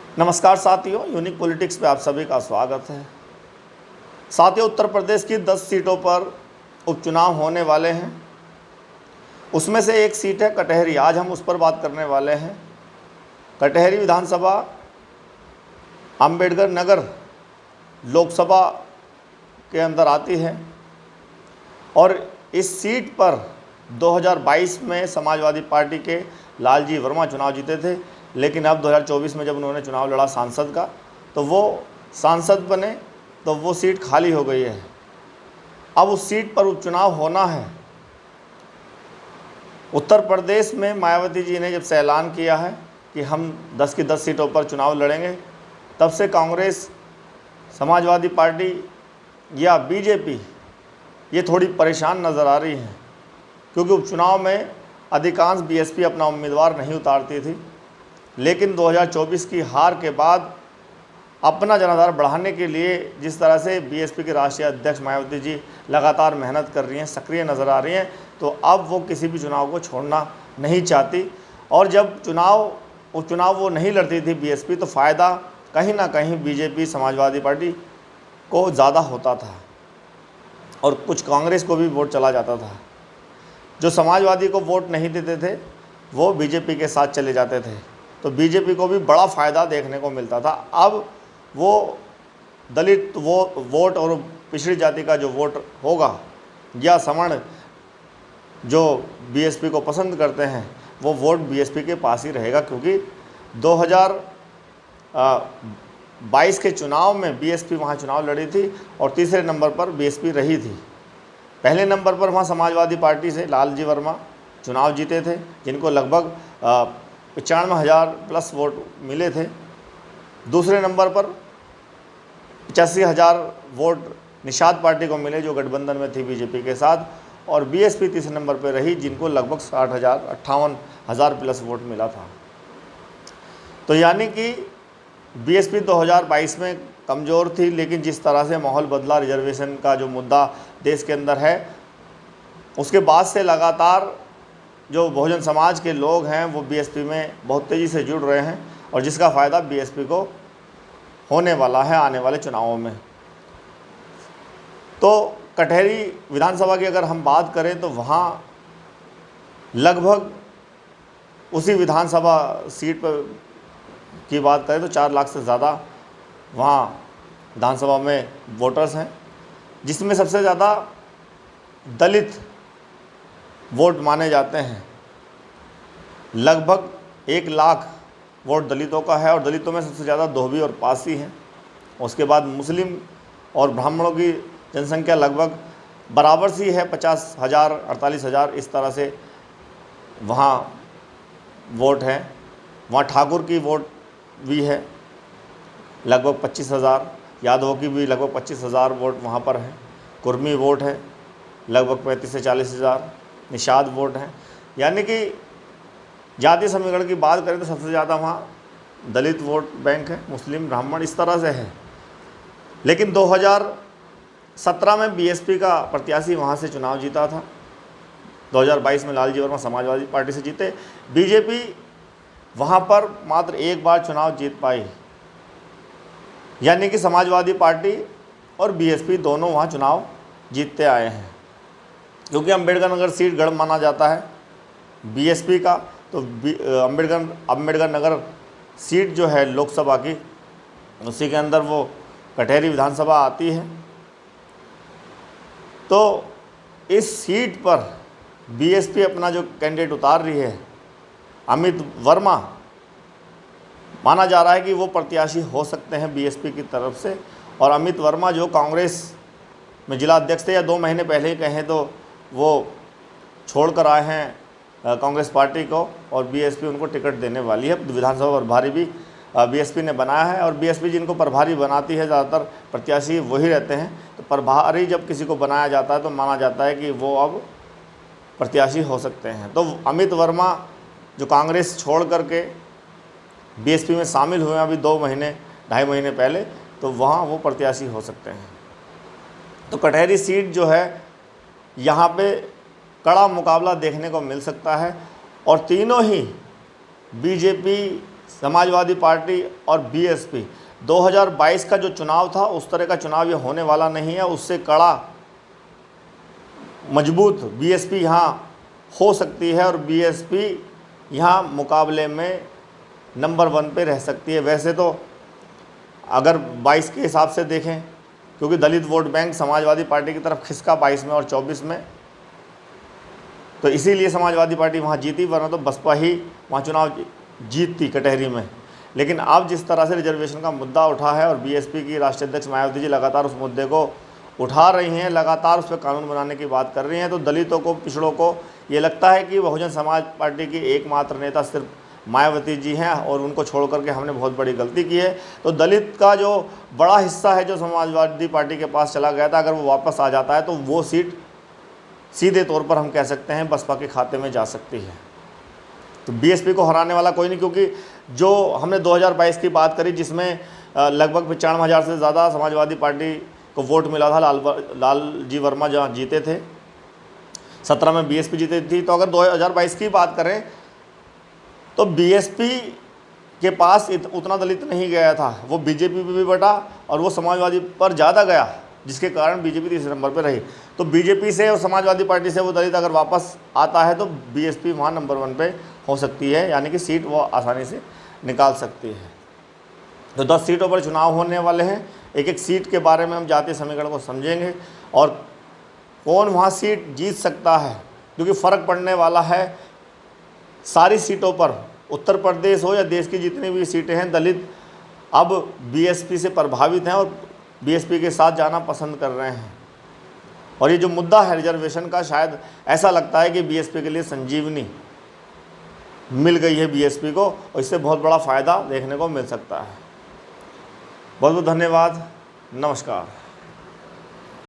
नमस्कार साथियों, unique politics पे आप सभी का स्वागत है। साथियों, उत्तर प्रदेश की 10 सीटों पर उपचुनाव होने वाले हैं। उसमें से एक सीट है कटहरी। आज हम उस पर बात करने वाले हैं। कटहरी विधानसभा अंबेडकर नगर लोकसभा के अंदर आती है और इस सीट पर 2022 में समाजवादी पार्टी के लालजी वर्मा चुनाव जीते थे, लेकिन अब 2024 में जब उन्होंने चुनाव लड़ा सांसद का, तो वो सांसद बने तो वो सीट खाली हो गई है। अब उस सीट पर उपचुनाव होना है। उत्तर प्रदेश में मायावती जी ने जब से ऐलान किया है कि हम 10 की 10 सीटों पर चुनाव लड़ेंगे, तब से कांग्रेस, समाजवादी पार्टी या बीजेपी ये थोड़ी परेशान नज़र आ रही हैं, क्योंकि उपचुनाव में अधिकांश बीएसपी अपना उम्मीदवार नहीं उतारती थी। लेकिन 2024 की हार के बाद अपना जनाधार बढ़ाने के लिए जिस तरह से बीएसपी के राष्ट्रीय अध्यक्ष मायावती जी लगातार मेहनत कर रही हैं, सक्रिय नज़र आ रही हैं, तो अब वो किसी भी चुनाव को छोड़ना नहीं चाहती। और जब उपचुनाव वो नहीं लड़ती थी बीएसपी, तो फ़ायदा कहीं ना कहीं बीजेपी, समाजवादी पार्टी को ज़्यादा होता था और कुछ कांग्रेस को भी वोट चला जाता था। जो समाजवादी को वोट नहीं देते थे वो बीजेपी के साथ चले जाते थे, तो बीजेपी को भी बड़ा फ़ायदा देखने को मिलता था। अब वो दलित वोट और पिछड़ी जाति का जो वोट होगा या सवर्ण जो बीएसपी को पसंद करते हैं, वो वोट बीएसपी के पास ही रहेगा, क्योंकि 2022 के चुनाव में बीएसपी वहाँ चुनाव लड़ी थी और तीसरे नंबर पर बीएसपी रही थी। पहले नंबर पर वहाँ समाजवादी पार्टी से लालजी वर्मा चुनाव जीते थे, जिनको लगभग 95,000 प्लस वोट मिले थे। दूसरे नंबर पर 85,000 वोट निषाद पार्टी को मिले, जो गठबंधन में थी बीजेपी के साथ, और बीएसपी तीसरे नंबर पर रही, जिनको लगभग 58,000 प्लस वोट मिला था। तो यानी कि बीएसपी 2022 में कमज़ोर थी, लेकिन जिस तरह से माहौल बदला, रिजर्वेशन का जो मुद्दा देश के अंदर है, उसके बाद से लगातार जो बहुजन समाज के लोग हैं वो बीएसपी में बहुत तेज़ी से जुड़ रहे हैं, और जिसका फ़ायदा बीएसपी को होने वाला है आने वाले चुनावों में। तो कटहरी विधानसभा की अगर हम बात करें तो वहाँ लगभग उसी विधानसभा सीट पर की बात करें तो 4 लाख से ज़्यादा वहाँ विधानसभा में वोटर्स हैं, जिसमें सबसे ज़्यादा दलित वोट माने जाते हैं। लगभग 1 लाख वोट दलितों का है, और दलितों में सबसे ज़्यादा धोबी और पासी हैं। उसके बाद मुस्लिम और ब्राह्मणों की जनसंख्या लगभग बराबर सी है, 50,000 48,000 इस तरह से वहाँ वोट हैं। वहाँ ठाकुर की वोट भी है लगभग 25,000, यादवों की भी लगभग 25,000 वोट वहाँ पर हैं। कुर्मी वोट है लगभग 35 से 40,000, निषाद वोट हैं। यानी कि जाति समीकरण की बात करें तो सबसे ज़्यादा वहाँ दलित वोट बैंक है, मुस्लिम, ब्राह्मण इस तरह से है। लेकिन 2017 में बीएसपी का प्रत्याशी वहाँ से चुनाव जीता था। 2022 में लालजी वर्मा समाजवादी पार्टी से जीते। बीजेपी वहाँ पर मात्र एक बार चुनाव जीत पाई, यानी कि समाजवादी पार्टी और बीएसपी दोनों वहाँ चुनाव जीतते आए हैं। क्योंकि अंबेडकर नगर सीट गढ़ माना जाता है बीएसपी का, तो अंबेडकर नगर सीट जो है लोकसभा की, उसी के अंदर वो कटहरी विधानसभा आती है। तो इस सीट पर बीएसपी अपना जो कैंडिडेट उतार रही है, अमित वर्मा, माना जा रहा है कि वो प्रत्याशी हो सकते हैं बीएसपी की तरफ से। और अमित वर्मा जो कांग्रेस में जिला अध्यक्ष थे, या 2 महीने पहले ही कहें तो वो छोड़ कर आए हैं कांग्रेस पार्टी को, और बीएसपी उनको टिकट देने वाली है। विधानसभा प्रभारी भी बीएसपी ने बनाया है, और बीएसपी जिनको प्रभारी बनाती है ज़्यादातर प्रत्याशी वही रहते हैं। तो प्रभारी जब किसी को बनाया जाता है तो माना जाता है कि वो अब प्रत्याशी हो सकते हैं। तो अमित वर्मा जो कांग्रेस छोड़ करके बीएसपी में शामिल हुए अभी 2 महीने 2.5 महीने पहले, तो वहाँ वो प्रत्याशी हो सकते हैं। तो कटहरी सीट जो है, यहाँ पे कड़ा मुकाबला देखने को मिल सकता है, और तीनों ही बीजेपी, समाजवादी पार्टी और बीएसपी 2022 का जो चुनाव था उस तरह का चुनाव ये होने वाला नहीं है। उससे कड़ा मजबूत बीएसपी यहाँ हो सकती है और बीएसपी यहाँ मुकाबले में नंबर 1 पे रह सकती है। वैसे तो अगर 22 के हिसाब से देखें, क्योंकि दलित वोट बैंक समाजवादी पार्टी की तरफ खिसका 22 में और 24 में, तो इसीलिए समाजवादी पार्टी वहाँ जीती, वरना तो बसपा ही वहाँ चुनाव जीतती कटहरी में। लेकिन अब जिस तरह से रिजर्वेशन का मुद्दा उठा है और बीएसपी की राष्ट्रीय अध्यक्ष मायावती जी लगातार उस मुद्दे को उठा रही हैं, लगातार उस पर कानून बनाने की बात कर रही हैं, तो दलितों को, पिछड़ों को ये लगता है कि बहुजन समाज पार्टी की एकमात्र नेता सिर्फ मायावती जी हैं और उनको छोड़ करके हमने बहुत बड़ी गलती की है। तो दलित का जो बड़ा हिस्सा है जो समाजवादी पार्टी के पास चला गया था, अगर वो वापस आ जाता है तो वो सीट सीधे तौर पर हम कह सकते हैं बसपा के खाते में जा सकती है। तो बीएसपी को हराने वाला कोई नहीं, क्योंकि जो हमने 2022 की बात करी जिसमें लगभग 95,000 से ज़्यादा समाजवादी पार्टी को वोट मिला था, लालजी वर्मा जहाँ जीते थे, 17 में बीएसपी जीती थी। तो अगर 2022 की बात करें तो बीएसपी के पास उतना दलित नहीं गया था, वो बीजेपी पे भी बटा और वो समाजवादी पर ज़्यादा गया, जिसके कारण बीजेपी तीसरे नंबर पर रही। तो बीजेपी से और समाजवादी पार्टी से वो दलित अगर वापस आता है तो बीएसपी वहाँ नंबर 1 पे हो सकती है, यानी कि सीट वो आसानी से निकाल सकती है। तो 10 सीटों पर चुनाव होने वाले हैं। एक एक सीट के बारे में हम जातीय समीकरण को समझेंगे और कौन वहाँ सीट जीत सकता है, क्योंकि फ़र्क पड़ने वाला है सारी सीटों पर। उत्तर प्रदेश हो या देश की जितनी भी सीटें हैं, दलित अब बीएसपी से प्रभावित हैं और बीएसपी के साथ जाना पसंद कर रहे हैं। और ये जो मुद्दा है रिजर्वेशन का, शायद ऐसा लगता है कि बीएसपी के लिए संजीवनी मिल गई है बीएसपी को, और इससे बहुत बड़ा फ़ायदा देखने को मिल सकता है। बहुत बहुत धन्यवाद, नमस्कार।